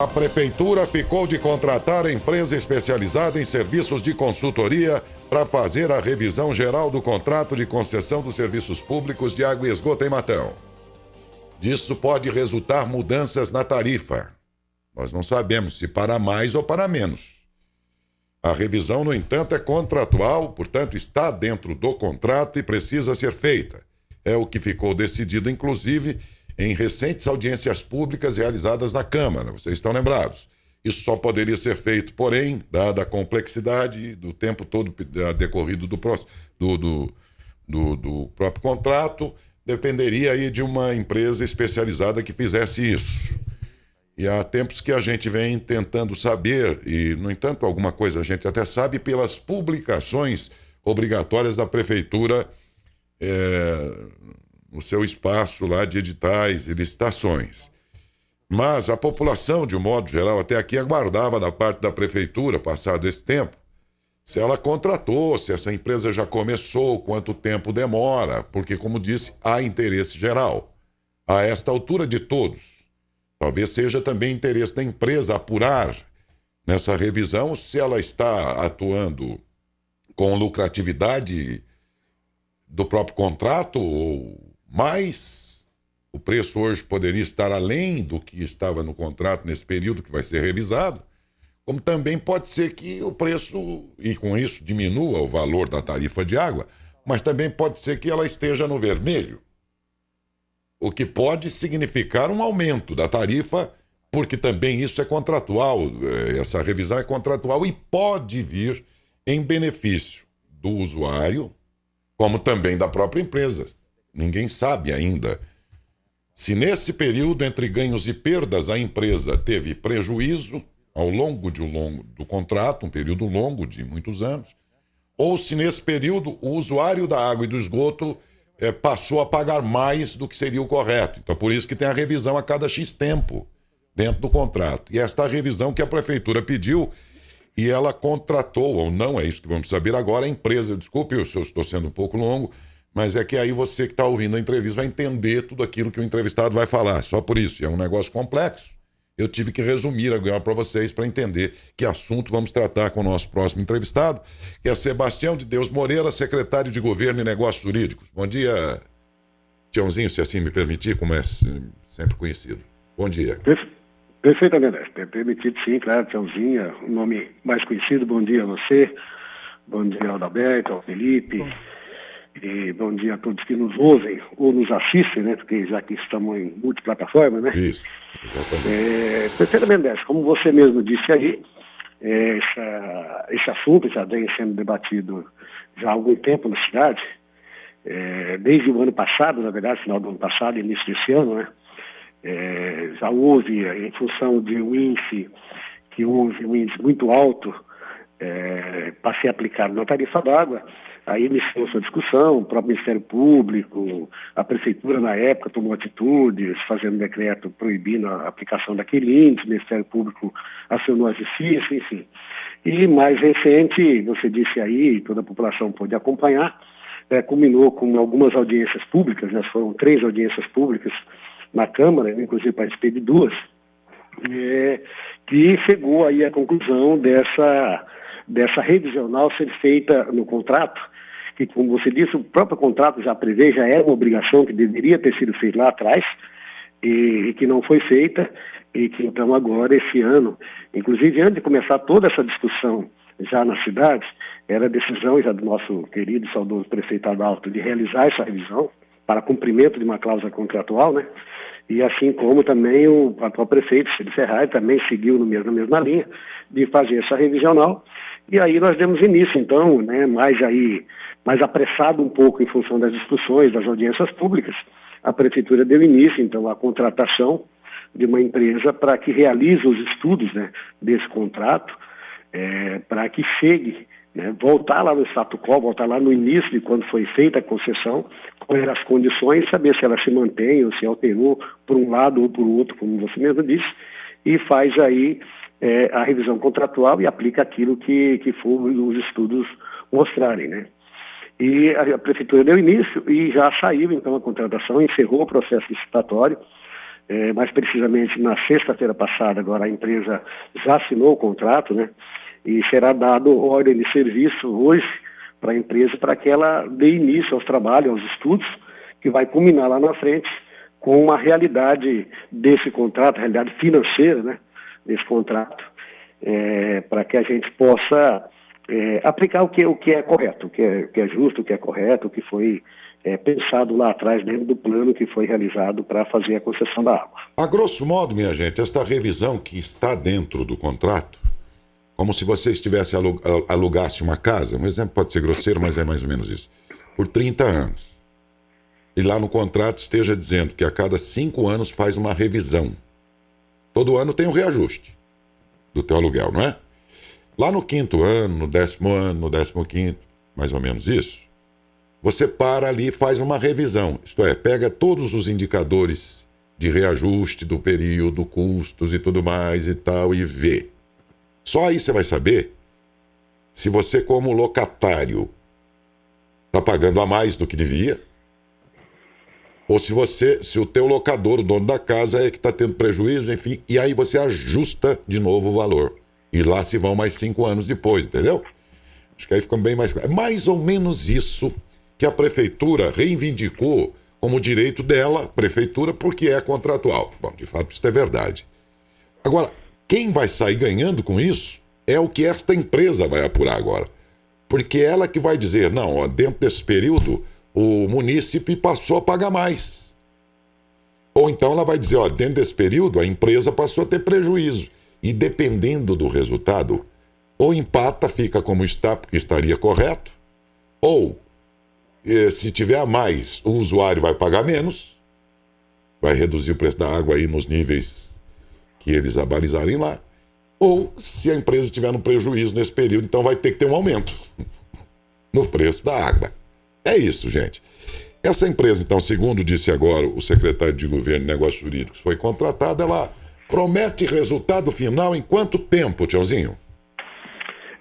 A Prefeitura ficou de contratar a empresa especializada em serviços de consultoria para fazer a revisão geral do contrato de concessão dos serviços públicos de água e esgoto em Matão. Disso pode resultar mudanças na tarifa. Nós não sabemos se para mais ou para menos. A revisão, no entanto, é contratual, portanto, está dentro do contrato e precisa ser feita. É o que ficou decidido, inclusive, em recentes audiências públicas realizadas na Câmara, vocês estão lembrados. Isso só poderia ser feito, porém, dada a complexidade do tempo todo decorrido do próprio contrato, dependeria aí de uma empresa especializada que fizesse isso. E há tempos que a gente vem tentando saber, e, no entanto, alguma coisa a gente até sabe pelas publicações obrigatórias da Prefeitura no seu espaço lá de editais e licitações. Mas a população, de um modo geral, até aqui aguardava da parte da Prefeitura, passado esse tempo, se ela contratou, se essa empresa já começou, quanto tempo demora, porque, como disse, há interesse geral. A esta altura de todos, talvez seja também interesse da empresa apurar nessa revisão se ela está atuando com lucratividade do próprio contrato ou mais. O preço hoje poderia estar além do que estava no contrato nesse período que vai ser revisado, como também pode ser que o preço, e com isso diminua o valor da tarifa de água, mas também pode ser que ela esteja no vermelho, o que pode significar um aumento da tarifa, porque também isso é contratual, essa revisão é contratual e pode vir em benefício do usuário, como também da própria empresa. Ninguém sabe ainda se nesse período entre ganhos e perdas a empresa teve prejuízo ao longo do contrato, um período longo de muitos anos, ou se nesse período o usuário da água e do esgoto passou a pagar mais do que seria o correto. Então, por isso que tem a revisão a cada X tempo dentro do contrato. E esta revisão que a Prefeitura pediu e ela contratou, ou não, é isso que vamos saber agora, a empresa, desculpe se eu estou sendo um pouco longo, mas é que aí você que está ouvindo a entrevista vai entender tudo aquilo que o entrevistado vai falar, só por isso. É um negócio complexo. Eu tive que resumir agora para vocês para entender que assunto vamos tratar com o nosso próximo entrevistado, que é Sebastião de Deus Moreira, secretário de Governo e Negócios Jurídicos. Bom dia, Tiãozinho, se assim me permitir, como é sempre conhecido. Bom dia. Perfeitamente, permitido sim, claro, Tiãozinho, o nome mais conhecido. Bom dia a você, bom dia ao Adalberto, ao Felipe, e bom dia a todos que nos ouvem ou nos assistem, né, porque já que estamos em multiplataforma, né? Isso, exatamente. Perfeitamente, como você mesmo disse aí, esse assunto já vem sendo debatido já há algum tempo na cidade, desde o ano passado, na verdade, final do ano passado, início desse ano, né? Já houve, em função de um índice, que houve um índice muito alto para ser aplicado na tarifa d'água. Aí iniciou sua discussão, o próprio Ministério Público, a Prefeitura na época tomou atitudes, fazendo decreto proibindo a aplicação daquele índice, o Ministério Público acionou a Justiça, enfim. E mais recente, você disse aí, toda a população pôde acompanhar, culminou com algumas audiências públicas, né? Foram 3 audiências públicas na Câmara, inclusive participei de 2, que chegou aí à conclusão dessa revisional ser feita no contrato, que, como você disse, o próprio contrato já prevê, já era uma obrigação que deveria ter sido feita lá atrás, e que não foi feita, e que então agora, esse ano, inclusive antes de começar toda essa discussão já na cidade, era a decisão já do nosso querido e saudoso prefeito Adalto de realizar essa revisão para cumprimento de uma cláusula contratual, né? E assim como também o atual prefeito, Ciro Ferrari, também seguiu na mesma linha de fazer essa revisional. E aí nós demos início, então, né, mais apressado um pouco em função das discussões, das audiências públicas, a Prefeitura deu início, então, à contratação de uma empresa para que realize os estudos, né, desse contrato, para que chegue, né, voltar lá no status quo, voltar lá no início de quando foi feita a concessão, quais eram as condições, saber se ela se mantém ou se alterou por um lado ou por outro, como você mesmo disse, e faz aí a revisão contratual e aplica aquilo que for os estudos mostrarem, né? E a Prefeitura deu início e já saiu, então, a contratação, encerrou o processo licitatório, mais precisamente na sexta-feira passada, agora a empresa já assinou o contrato, né? E será dado ordem de serviço hoje para a empresa para que ela dê início aos trabalhos, aos estudos, que vai culminar lá na frente com uma realidade desse contrato, realidade financeira, né, desse contrato, para que a gente possa aplicar o que é correto, o que é justo, o que é correto, o que foi pensado lá atrás dentro do plano que foi realizado para fazer a concessão da água. A grosso modo, minha gente, esta revisão que está dentro do contrato, como se você estivesse alugasse uma casa, um exemplo pode ser grosseiro, mas é mais ou menos isso, por 30 anos. E lá no contrato esteja dizendo que a cada 5 anos faz uma revisão. Todo ano tem um reajuste do teu aluguel, não é? Lá no 5º ano, no 10º ano, no 15º, mais ou menos isso, você para ali e faz uma revisão. Isto é, pega todos os indicadores de reajuste do período, custos e tudo mais e tal, e vê. Só aí você vai saber se você, como locatário, está pagando a mais do que devia, ou se o teu locador, o dono da casa, é que está tendo prejuízo, enfim, e aí você ajusta de novo o valor. E lá se vão mais 5 anos depois, entendeu? Acho que aí fica bem mais claro. Mais ou menos isso que a prefeitura reivindicou como direito dela, prefeitura, porque é contratual. Bom, de fato isso é verdade. Agora, quem vai sair ganhando com isso é o que esta empresa vai apurar agora. Porque ela que vai dizer, não, ó, dentro desse período o munícipe passou a pagar mais. Ou então ela vai dizer, ó, dentro desse período a empresa passou a ter prejuízo. E dependendo do resultado, ou empata, fica como está, porque estaria correto, ou se tiver a mais, o usuário vai pagar menos, vai reduzir o preço da água aí nos níveis que eles abalizarem lá, ou se a empresa estiver no prejuízo nesse período, então vai ter que ter um aumento no preço da água. É isso, gente. Essa empresa, então, segundo disse agora o secretário de Governo e Negócios Jurídicos, foi contratada, ela promete resultado final em quanto tempo, Tiãozinho?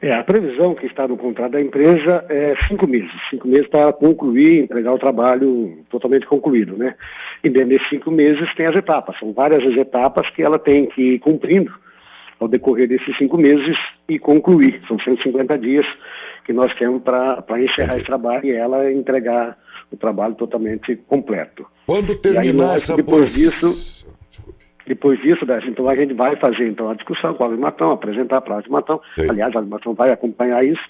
A previsão que está no contrato da empresa é 5 meses. 5 meses para concluir, entregar o trabalho totalmente concluído, né? E dentro desses 5 meses tem as etapas. São várias as etapas que ela tem que ir cumprindo ao decorrer desses 5 meses e concluir. São 150 dias que nós temos para encerrar esse trabalho e ela entregar o trabalho totalmente completo. Quando terminar essa depois disso, então a gente vai fazer então a discussão com a Alimatão, apresentar para a Alimatão. Aliás, a Alimatão vai acompanhar isso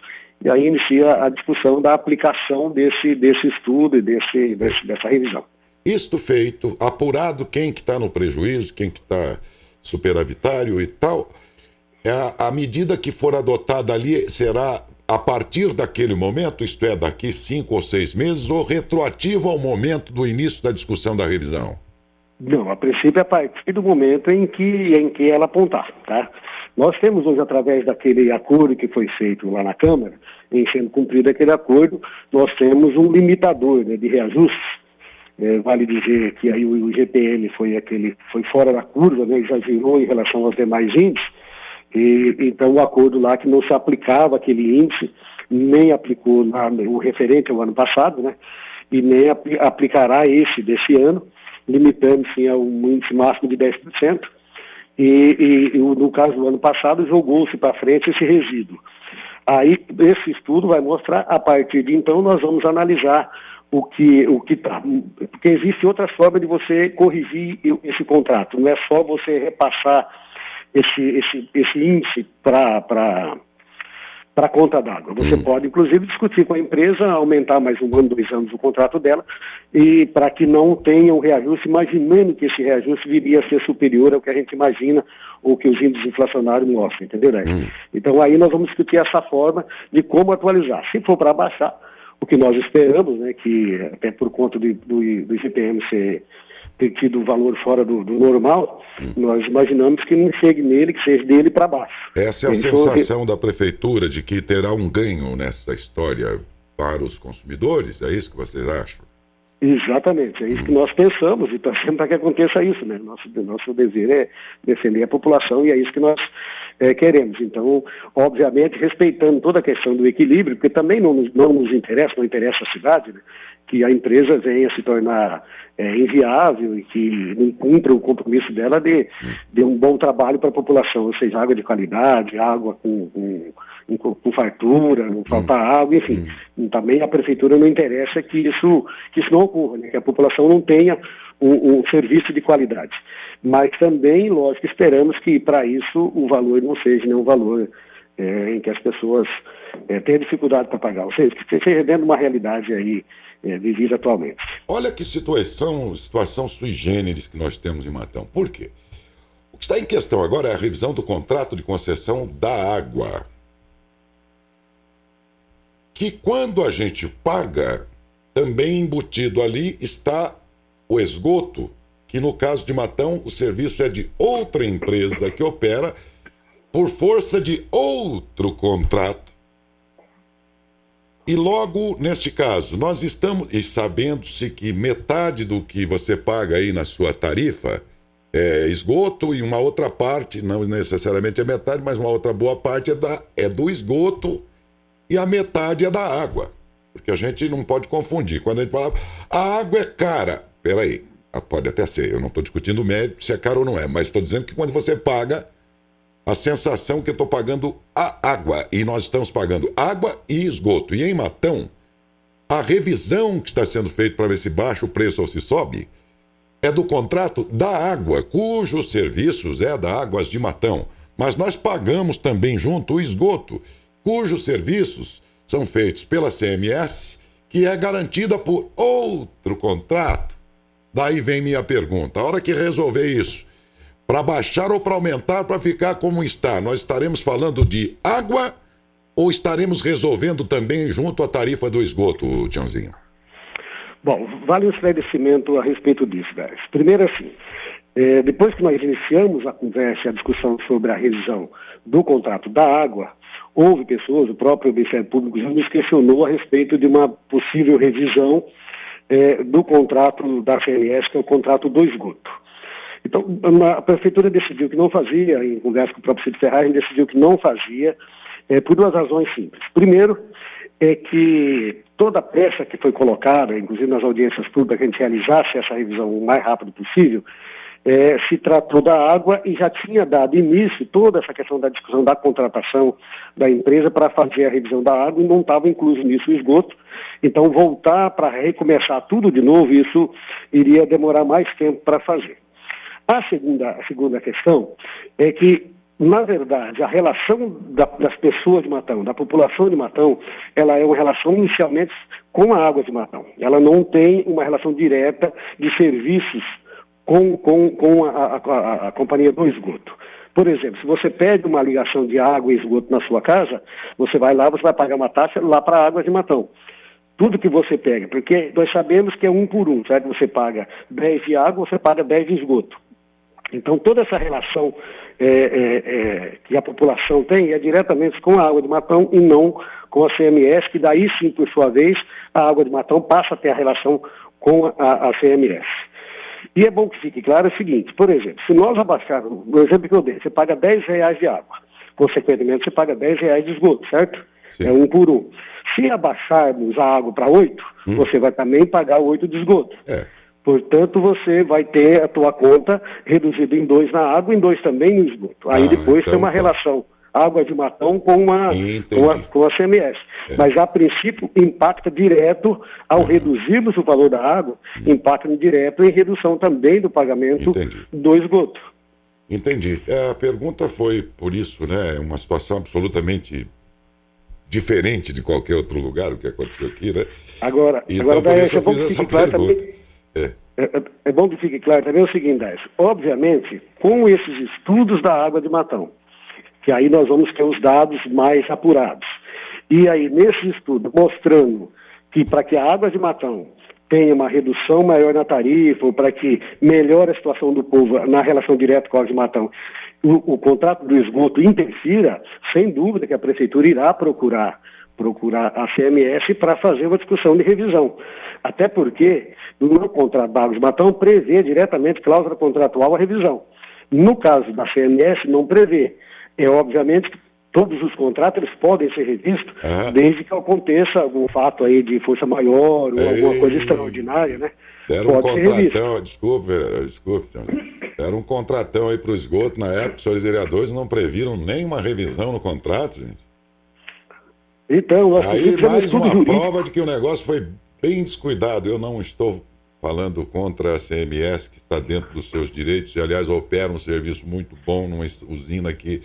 e aí inicia a discussão da aplicação desse estudo e dessa revisão. Isto feito, apurado quem que está no prejuízo, quem que está superavitário e tal, a medida que for adotada ali será a partir daquele momento, isto é, daqui 5 ou 6 meses, ou retroativo ao momento do início da discussão da revisão? Não, a princípio é a partir do momento em que ela apontar, tá? Nós temos hoje, através daquele acordo que foi feito lá na Câmara, em sendo cumprido aquele acordo, nós temos um limitador, né, de reajustes. Vale dizer que aí o IGPM foi fora da curva, né, exagerou em relação aos demais índices, e então o acordo lá que não se aplicava aquele índice, nem aplicou o referente ao ano passado, né, e nem aplicará esse desse ano, limitando-se a um índice máximo de 10%, e no caso do ano passado jogou-se para frente esse resíduo. Aí esse estudo vai mostrar, a partir de então nós vamos analisar o que está, porque existe outra forma de você corrigir esse contrato, não é só você repassar esse índice para a conta d'água. Você pode, inclusive, discutir com a empresa, aumentar mais 1 ano, 2 anos o contrato dela, e para que não tenha um reajuste, imaginando que esse reajuste viria a ser superior ao que a gente imagina, ou que os índices inflacionários mostram, entendeu, né? Então aí nós vamos discutir essa forma de como atualizar. Se for para baixar, o que nós esperamos, né, que até por conta do IGPM ter tido valor fora do normal, nós imaginamos que não chegue nele, que seja dele para baixo. Essa é a sensação da prefeitura de que terá um ganho nessa história para os consumidores? É isso que vocês acham? Exatamente, é isso que nós pensamos e torcemos para que aconteça isso, né? Nosso dever é defender a população e é isso que nós queremos. Então, obviamente, respeitando toda a questão do equilíbrio, porque também não nos interessa, não interessa a cidade, né, que a empresa venha se tornar inviável e que não cumpra o compromisso dela de um bom trabalho para a população, ou seja, água de qualidade, água com fartura, não falta água, enfim. Também a prefeitura não interessa que isso não ocorra, né, que a população não tenha um serviço de qualidade. Mas também, lógico, esperamos que para isso o valor não seja nenhum valor em que as pessoas tenham dificuldade para pagar, ou seja, que esteja dentro de uma realidade aí vivida atualmente. Olha que situação sui generis que nós temos em Matão. Por quê? O que está em questão agora é a revisão do contrato de concessão da água. Que quando a gente paga, também embutido ali está o esgoto, que no caso de Matão o serviço é de outra empresa que opera por força de outro contrato. E logo, neste caso, nós estamos, e sabendo-se que metade do que você paga aí na sua tarifa é esgoto e uma outra parte, não necessariamente é metade, mas uma outra boa parte é do esgoto e a metade é da água. Porque a gente não pode confundir. Quando a gente fala, a água é cara. Peraí, pode até ser, eu não estou discutindo o mérito se é caro ou não é, mas estou dizendo que quando você paga, a sensação que eu estou pagando a água, e nós estamos pagando água e esgoto. E em Matão, a revisão que está sendo feita para ver se baixa o preço ou se sobe, é do contrato da água, cujos serviços é da Águas de Matão. Mas nós pagamos também junto o esgoto, cujos serviços são feitos pela CMS, que é garantida por outro contrato. Daí vem minha pergunta, a hora que resolver isso, para baixar ou para aumentar, para ficar como está, nós estaremos falando de água ou estaremos resolvendo também junto à tarifa do esgoto, Tiãozinho? Bom, vale um esclarecimento a respeito disso, Darius. Primeiro assim, depois que nós iniciamos a conversa, a discussão sobre a revisão do contrato da água, houve pessoas, o próprio Ministério Público já nos questionou a respeito de uma possível revisão do contrato da CMS, que é o contrato do esgoto. Então, a prefeitura decidiu que não fazia, em conversa com o próprio Cid Ferraz, decidiu que não fazia, por duas razões simples. Primeiro, é que toda a peça que foi colocada, inclusive nas audiências públicas, que a gente realizasse essa revisão o mais rápido possível, se tratou da água e já tinha dado início toda essa questão da discussão da contratação da empresa para fazer a revisão da água e não estava incluso nisso o esgoto. Então, voltar para recomeçar tudo de novo, isso iria demorar mais tempo para fazer. A segunda questão é que, na verdade, a relação das pessoas de Matão, da população de Matão, ela é uma relação inicialmente com a água de Matão. Ela não tem uma relação direta de serviços com a companhia do esgoto. Por exemplo, se você pede uma ligação de água e esgoto na sua casa, você vai lá, você vai pagar uma taxa lá para a Águas de Matão. Tudo que você pega, porque nós sabemos que é 1 por 1, certo? Você paga 10 de água, você paga 10 de esgoto. Então, toda essa relação que a população tem é diretamente com a Água de Matão e não com a CMS, que daí sim, por sua vez, a Água de Matão passa a ter a relação com a CMS. E é bom que fique claro o seguinte, por exemplo, se nós abaixarmos, no exemplo que eu dei, você paga R$10 de água, consequentemente você paga R$10 de esgoto, certo? Sim. É 1 por 1. Se abaixarmos a água para 8, você vai também pagar 8 de esgoto. Portanto, você vai ter a tua conta reduzida em 2 na água e em 2 também no esgoto. Aí depois então, tem uma relação Água de Matão com a CMS. Mas, a princípio, impacta direto, ao reduzirmos o valor da água, impacta direto em redução também do pagamento do esgoto. Entendi. A pergunta foi, por isso, né, uma situação absolutamente diferente de qualquer outro lugar, o que aconteceu aqui, né? Agora por isso eu fiz essa pergunta. É bom que fique claro também o seguinte, Décio. Obviamente, com esses estudos da Água de Matão, que aí nós vamos ter os dados mais apurados. E aí, nesse estudo, mostrando que para que a Água de Matão tenha uma redução maior na tarifa, ou para que melhore a situação do povo na relação direta com a Água de Matão, o contrato do esgoto interfira, sem dúvida que a Prefeitura irá procurar a CMS para fazer uma discussão de revisão. Até porque, no contrato da Água de Matão, prevê diretamente cláusula contratual a revisão. No caso da CMS, não prevê. Obviamente que todos os contratos eles podem ser revistos, desde que aconteça algum fato aí de força maior ou alguma coisa extraordinária, né? Deram um contratão, desculpe, deram um contratão aí para o esgoto na época, os senhores vereadores não previram nenhuma revisão no contrato, gente. Então, nós aí mais uma prova de que o negócio foi bem descuidado. Eu não estou falando contra a CMS, que está dentro dos seus direitos, e aliás opera um serviço muito bom numa usina aqui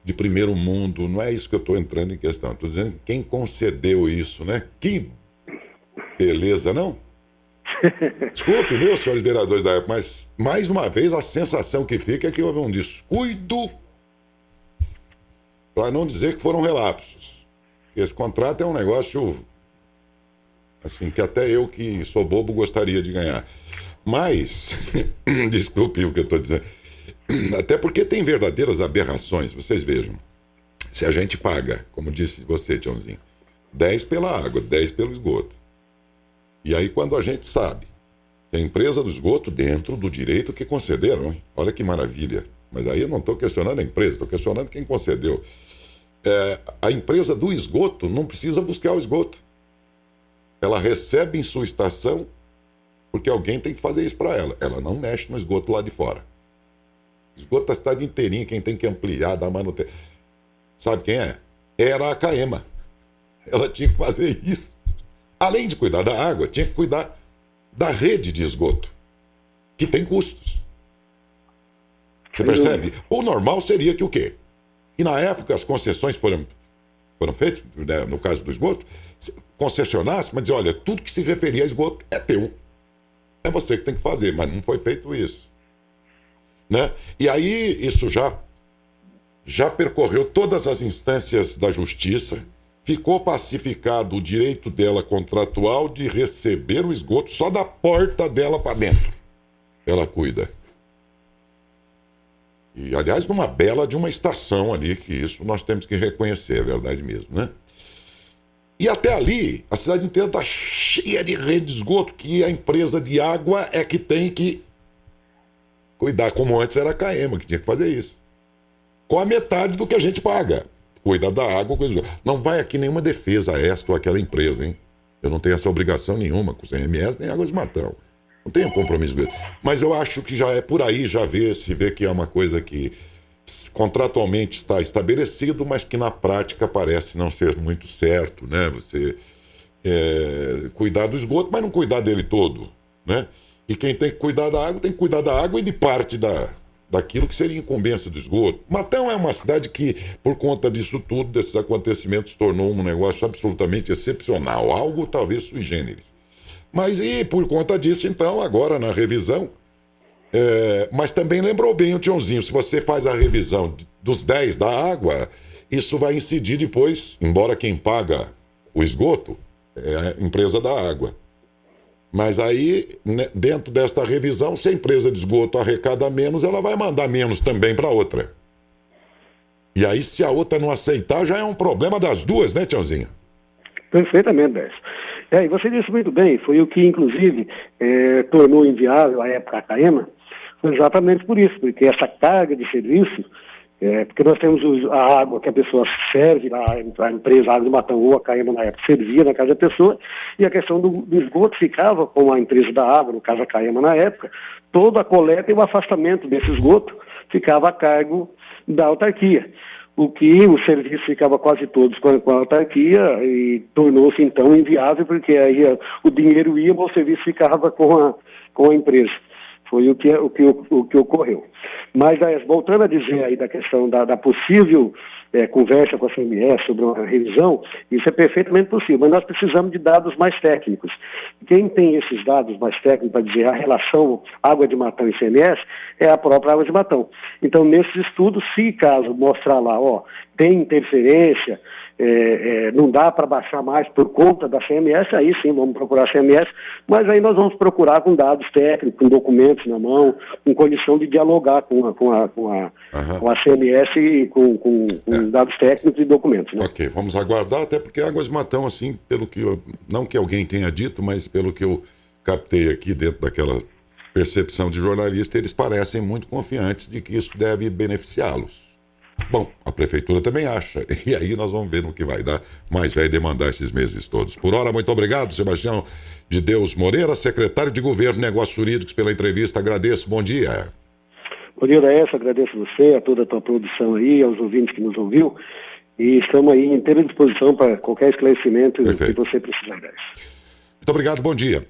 de primeiro mundo. Não é isso que eu estou entrando em questão. Estou dizendo quem concedeu isso, né? Que beleza, não? Desculpe, meus senhores vereadores da época, mas mais uma vez a sensação que fica é que houve um descuido, para não dizer que foram relapsos. Esse contrato é um negócio assim que até eu que sou bobo gostaria de ganhar. Mas, desculpe o que eu estou dizendo, até porque tem verdadeiras aberrações. Vocês vejam, se a gente paga, como disse você, Tiãozinho, 10 pela água, 10 pelo esgoto. E aí quando a gente sabe que a empresa do esgoto, dentro do direito que concederam, hein? Olha que maravilha. Mas aí eu não estou questionando a empresa, estou questionando quem concedeu. A empresa do esgoto não precisa buscar o esgoto. Ela recebe em sua estação porque alguém tem que fazer isso para ela. Ela não mexe no esgoto lá de fora. O esgoto da cidade inteirinha, quem tem que ampliar, dar manutenção. Sabe quem é? Era a CAEMA. Ela tinha que fazer isso. Além de cuidar da água, tinha que cuidar da rede de esgoto, que tem custos. Você percebe? O normal seria que o quê? E na época as concessões foram feitas, né, no caso do esgoto, concessionasse, mas dizia, olha, tudo que se referia a esgoto é teu. É você que tem que fazer, mas não foi feito isso. Né? E aí isso já percorreu todas as instâncias da justiça, ficou pacificado o direito dela contratual de receber o esgoto só da porta dela para dentro. Ela cuida. E, aliás, numa bela de uma estação ali, que isso nós temos que reconhecer, é verdade mesmo, né? E até ali, a cidade inteira está cheia de rede de esgoto, que a empresa de água é que tem que cuidar, como antes era a CAEMA, que tinha que fazer isso. Com a metade do que a gente paga. Cuidar da água, não vai aqui nenhuma defesa a esta ou aquela empresa, hein? Eu não tenho essa obrigação nenhuma com o CMS nem Águas de Matão. Não tenho compromisso com isso. Mas eu acho que já é por aí, se vê que é uma coisa que contratualmente está estabelecido, mas que na prática parece não ser muito certo, né? Você cuidar do esgoto, mas não cuidar dele todo, né? E quem tem que cuidar da água, tem que cuidar da água e de parte daquilo que seria incumbência do esgoto. Matão é uma cidade que, por conta disso tudo, desses acontecimentos, tornou um negócio absolutamente excepcional, algo talvez sui generis. Mas e por conta disso, então, agora na revisão, mas também lembrou bem o Tiãozinho, se você faz a revisão dos 10 da água, isso vai incidir depois, embora quem paga o esgoto é a empresa da água. Mas aí, dentro desta revisão, se a empresa de esgoto arrecada menos, ela vai mandar menos também para outra. E aí, se a outra não aceitar, já é um problema das duas, né, Tiãozinho? Perfeitamente, Décio. E você disse muito bem, foi o que, inclusive, tornou inviável à época a CAEMA, foi exatamente por isso, porque essa carga de serviço, porque nós temos a água que a pessoa serve, a empresa Água do Matão ou a CAEMA na época, servia na casa da pessoa, e a questão do esgoto ficava com a empresa da água, no caso a CAEMA na época, toda a coleta e o afastamento desse esgoto ficava a cargo da autarquia. O que o serviço ficava quase todos com a autarquia e tornou-se então inviável, porque aí o dinheiro ia, mas o serviço ficava com a empresa. Foi o que ocorreu. Mas, voltando a dizer aí da questão da possível conversa com a CMS sobre uma revisão, isso é perfeitamente possível, mas nós precisamos de dados mais técnicos. Quem tem esses dados mais técnicos para dizer a relação Água de Matão e CMS é a própria Água de Matão. Então, nesses estudos, se caso mostrar lá, tem interferência, não dá para baixar mais por conta da CMS, aí sim vamos procurar a CMS, mas aí nós vamos procurar com dados técnicos, com documentos na mão, com condição de dialogar com a CMS e com dados técnicos e documentos. Né? Ok, vamos aguardar, até porque Águas de Matão, assim, pelo que não que alguém tenha dito, mas pelo que eu captei aqui dentro daquela percepção de jornalista, eles parecem muito confiantes de que isso deve beneficiá-los. Bom, a prefeitura também acha. E aí nós vamos ver no que vai dar, mas vai demandar esses meses todos. Por hora, muito obrigado, Sebastião de Deus Moreira, secretário de Governo e Negócios Jurídicos, pela entrevista. Agradeço. Bom dia. Bom dia, Daécio. Agradeço a você, a toda a tua produção aí, aos ouvintes que nos ouviu. E estamos aí em inteira disposição para qualquer esclarecimento. Perfeito. Que você precisar, Daécio. Muito obrigado. Bom dia.